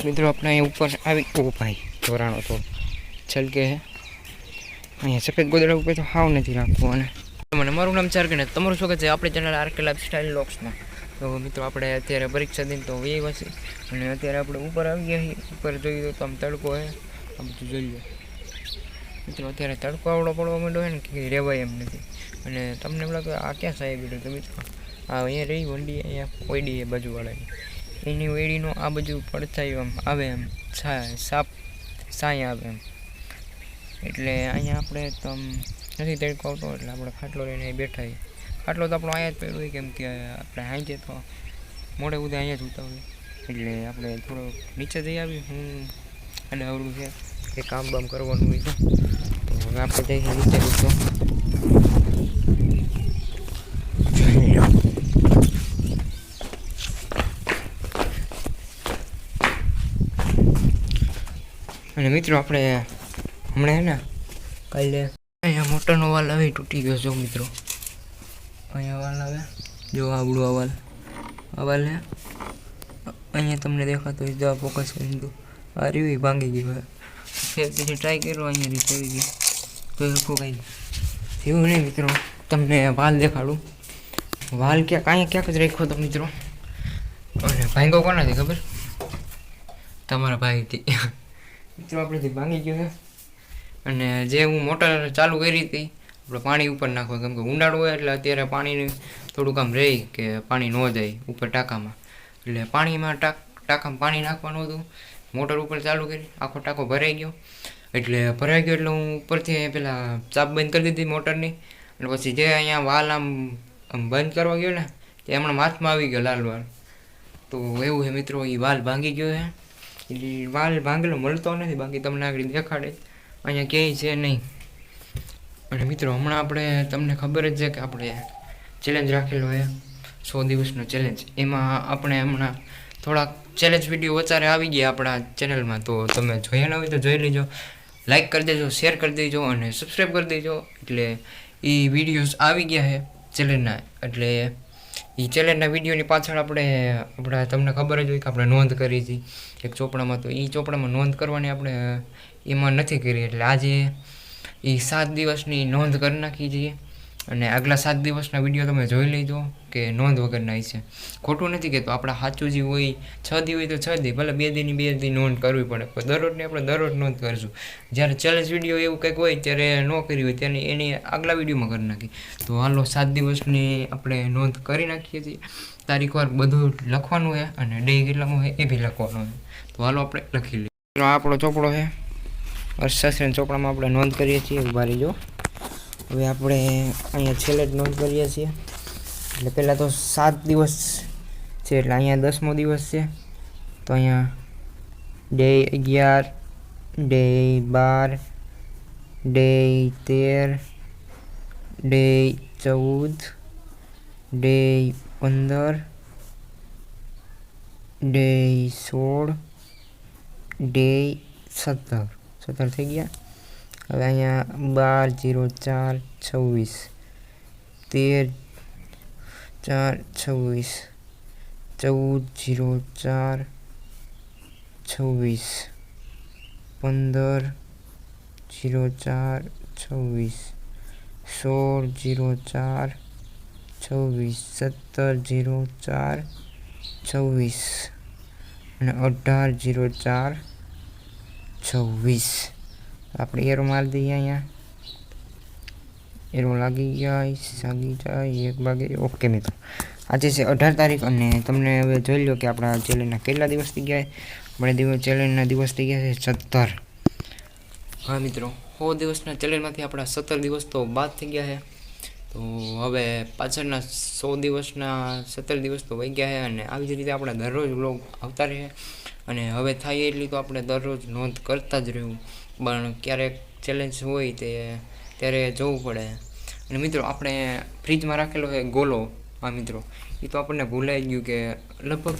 મિત્રો આપણે અહીં ઉપર આવી ઓ ભાઈ ધોરાણો તો છલકે હે અહીંયા સફેદ ગોદડા ઉપર તો હાવ નથી રાખવું. અને મને મારું નામ ચાર કે તમારું શું કહે છે આપણી ચેનલ આરકે લાઈફસ્ટાઈલ વ્લોગ્સમાં. તો મિત્રો આપણે અત્યારે પરીક્ષા દિન તો વ્યવા છે અને અત્યારે આપણે ઉપર આવી ગયા છીએ. ઉપર જોઈએ તો આમ તડકો હે આ બધું જોઈ લો મિત્રો. અત્યારે તડકો આવડો પડવા માંડ્યો હોય ને કે રહેવાય એમ નથી. અને તમને એમ લાગે આ ક્યાં સાહેબ બેઠો તો મિત્રો આ અહીંયા રહી વંડી અહીંયા ઓયડી એ બાજુવાળાની એની વેડીનો આ બાજુ પડછાયો આમ આવે એમ સાપ સાય આવે એમ. એટલે અહીંયા આપણે તો આમ નથી તડકો આવતો એટલે આપણે ખાટલો લઈને બેઠા છીએ. ખાટલો તો આપણો અહીંયા જ પહેર્યો હોય કેમ કે આપણે હાંજે તો મોડે ઉદે અહીંયા જ ઉતા હોય એટલે આપણે થોડો નીચે જઈ આવી. હું અને અવરું છે કે કામ બામ કરવાનું હોય તો હવે આપણે જઈએ નીચે તો અને મિત્રો આપણે હમણાં હે ને કાલે અહીંયા મોટરનો વાલ આવે તૂટી ગયો જો મિત્રો. અહીંયા વાલ આવે જો આવડું આ વાલ હે અહીંયા તમને દેખાતો હોય જો ફોકસ કરી દીધું આ રીવી ભાંગી ગયું. પછી ટ્રાય કર્યો અહીંયા રીતે આવી ગઈ તો સરખું કાંઈ એવું નહીં મિત્રો. તમને વાલ દેખાડું. વાલ ક્યાંક જ રાખ્યો તો મિત્રો. અને ભાંગો કોનાથી ખબર? તમારા ભાઈથી મિત્રો. આપણેથી ભાંગી ગયો છે. અને જે હું મોટર ચાલુ કરી હતી આપણે પાણી ઉપર નાખવા કેમ કે ઉનાળો હોય એટલે અત્યારે પાણીનું થોડુંક આમ રહી કે પાણી ન જાય ઉપર ટાંકામાં. એટલે પાણીમાં ટાંકામાં પાણી નાખવાનું હતું. મોટર ઉપર ચાલુ કરી આખો ટાંકો ભરાઈ ગયો. એટલે હું ઉપરથી પેલા ચાપ બંધ કરી દીધી મોટરની. અને પછી જે અહીંયા વાલ આમ બંધ કરવા ગયો ને તે હમણાં હાથમાં આવી ગયો લાલ વાલ. તો એવું છે મિત્રો એ વાલ ભાંગી ગયો છે. એટલે વાલ ભાંગેલો મળતો નથી બાકી તમને આગળ દેખાડે અહીંયા ક્યાંય છે નહીં. અને મિત્રો હમણાં આપણે તમને ખબર જ છે કે આપણે ચેલેન્જ રાખેલો છે 100 દિવસનો ચેલેન્જ. એમાં આપણે હમણાં થોડાક ચેલેન્જ વિડીયો વધારે આવી ગયા આપણા ચેનલમાં. તો તમે જોયા ન હોય તો જોઈ લેજો, લાઈક કરી દેજો, શેર કરી દેજો અને સબસ્ક્રાઈબ કરી દેજો. એટલે એ વિડીયોઝ આવી ગયા છે ચેલેન્જના. એટલે એ ચેલેન્જના વિડીયોની પાછળ આપણે તમને ખબર જ હોય કે આપણે નોંધ કરી હતી એક ચોપડામાં. તો એ ચોપડામાં નોંધ કરવાની આપણે એમાં નથી કરી. એટલે આજે એ 7 દિવસની નોંધ કરી નાખી છીએ. અને આગલા 7 દિવસના વિડીયો તમે જોઈ લેજો કે નોંધ વગરના છે. ખોટું નથી કહેતો. આપણા સાચું જે હોય 6 દી હોય તો 6 દી ભલે 2 દીની 2 દી નોંધ કરવી પડે પણ દરરોજની આપણે દરરોજ નોંધ કરીશું. જ્યારે ચેલેન્જ વિડીયો એવું કંઈક હોય ત્યારે ન કરી હોય ત્યારે એની આગલા વિડીયોમાં કરી નાખી. તો હાલો 7 દિવસની આપણે નોંધ કરી નાખીએ છીએ. તારીખવાર બધું લખવાનું છે અને ડે કેટલામાં હોય એ બી લખવાનું છે. તો હાલો આપણે લખી લઈએ. આ આપણો ચોપડો છે. અર્થશાસ્ત્રના ચોપડામાં આપણે નોંધ કરીએ છીએ. ઉભા રહીજો. હવે આપણે અહીંયા છેલ્લે જ નોંધ કરીએ છીએ. એટલે પહેલાં તો 7 દિવસ છે એટલે અહીંયા 10મો દિવસ છે. તો અહીંયા day 11, day 12, day 13, day 14, day 15, day 16, day 17 થઈ ગયા. હવે અહીંયા 12/04/26, 13/4/26, 14/04/26, 15/04/26, 16/04/26, 17/04/26 અને 18/04/26. આપણે એરો મારી દઈએ. અહીંયા એરો લાગી જાય 1 વાગે. ઓકે મિત્રો આજે છે 18 તારીખ અને તમને હવે જોઈ લો કે આપણા ચેલેન્જના કેટલા દિવસ થઈ ગયા. આપણે ચેલેન્જના દિવસ થઈ ગયા છે 17. હા મિત્રો 100 દિવસના ચેલેન્જમાંથી આપણા 17 દિવસ તો બાદ થઈ ગયા છે. તો હવે પાછળના 100 દિવસના 17 દિવસ તો વહી ગયા છે. અને આવી જ રીતે આપણે દરરોજ વ્લોગ આવતા રહે. અને હવે થાય એટલી તો આપણે દરરોજ નોંધ કરતા જ રહેવું. પણ ક્યારેક ચેલેન્જ હોય ત્યારે જવું પડે. અને મિત્રો આપણે ફ્રીજમાં રાખેલો છે ગોલો. હા મિત્રો એ તો આપણને ભૂલાઈ ગયું કે લગભગ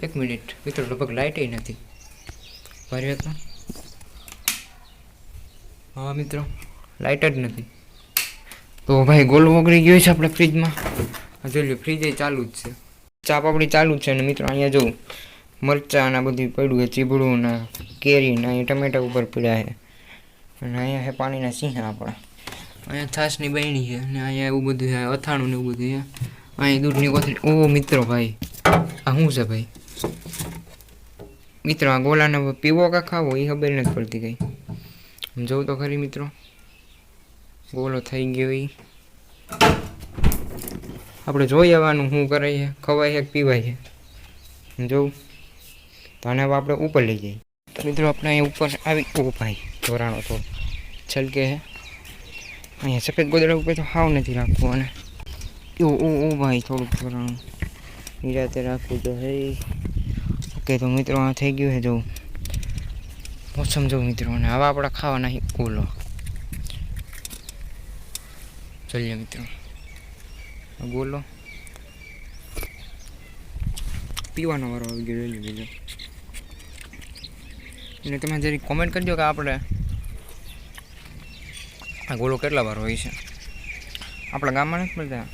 1 મિનિટ મિત્રો લગભગ લાઇટે નથી ભર્યો તો. હા મિત્રો લાઇટ જ નથી. તો ભાઈ ગોલો ઓગળી ગયો છે આપણે ફ્રીજમાં. જોઈ લો ફ્રીજ ચાલુ જ છે. ચા પાપડી ચાલુ જ છે. અને મિત્રો અહીંયા જોઉં મરચાં ને બધું પડ્યું છે, ચીબડું ને કેરી ને અહીંયા ટમેટા ઉપર પડ્યા છે. અને અહીંયા છે પાણીના સિંહ આપણા. અહીંયા છાશની બહેણી છે ને અહીંયા એવું બધું છે, અથાણું ને એવું બધું છે. અહીં દૂધની કોથળી. ઓ મિત્રો ભાઈ, આ શું છે ભાઈ? મિત્રો આ ગોલાને પીવો કે ખાવો એ ખબર નથી પડતી કઈ. જોઉં તો ખરી મિત્રો, ગોલો થઈ ગયો. એ આપણે જોઈ આવવાનું શું કરે છે, ખવાય છે કે પીવાય છે. જોઉં તો આને આપણે ઉપર લઈ જઈએ. તો મિત્રો આપણે અહીંયા ઉપર આવી. ઓ ભાઈ ધોરાણો તો છલકે છે. અહીંયા સફેદ ગોદડા ઉપર તો હાવ નથી રાખવું. અને ઓ ભાઈ થોડુંક ધોરાણું નિરાતે રાખવું તો હે. ઓકે તો મિત્રો આ થઈ ગયું છે. જોઉં મોસમ જોઉં મિત્રો. અને હવે આપણે ખાવાના ઓલો ચલીએ મિત્રો. ગોલો પીવાનો વારો આવી ગયો. લઈ લીધો. એટલે તમે જરી કોમેન્ટ કરજો કે આપણે આ ગોલો કેટલા વાર હોય છે. આપણા ગામમાં નથી મળતા.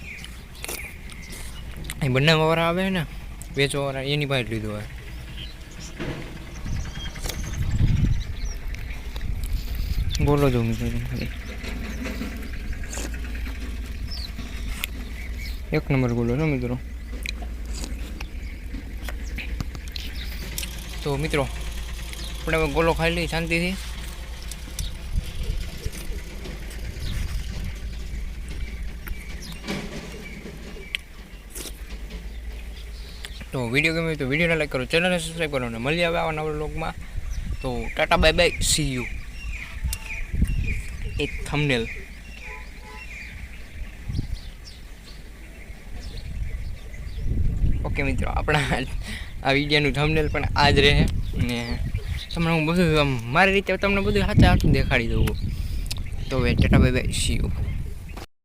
એ બંને વાળા આવે ને વેચવાવાળા, એની પાસે લીધો હોય. ગોલો જો મિત્રો, એક નંબર ગોલો છે મિત્રો. તો મિત્રો આપણે હવે ગોલો ખાઈ લઈએ શાંતિથી. તો વિડીયો ગમે તો વિડીયોને લાઈક કરો, ચેનલને સબસ્ક્રાઈબ કરો. અને મળીએ આવે આવા નવા વ્લોગમાં. તો Tata bye bye, C you. એક થંબનેલ. ઓકે મિત્રો, આપણા આ વિડીયોનું થંબનેલ પણ આ જ રહે. ને તમને હું બધું મારી રીતે તમને બધું હાથે હાથું દેખાડી દઉં. તો Tata bye bye, C you.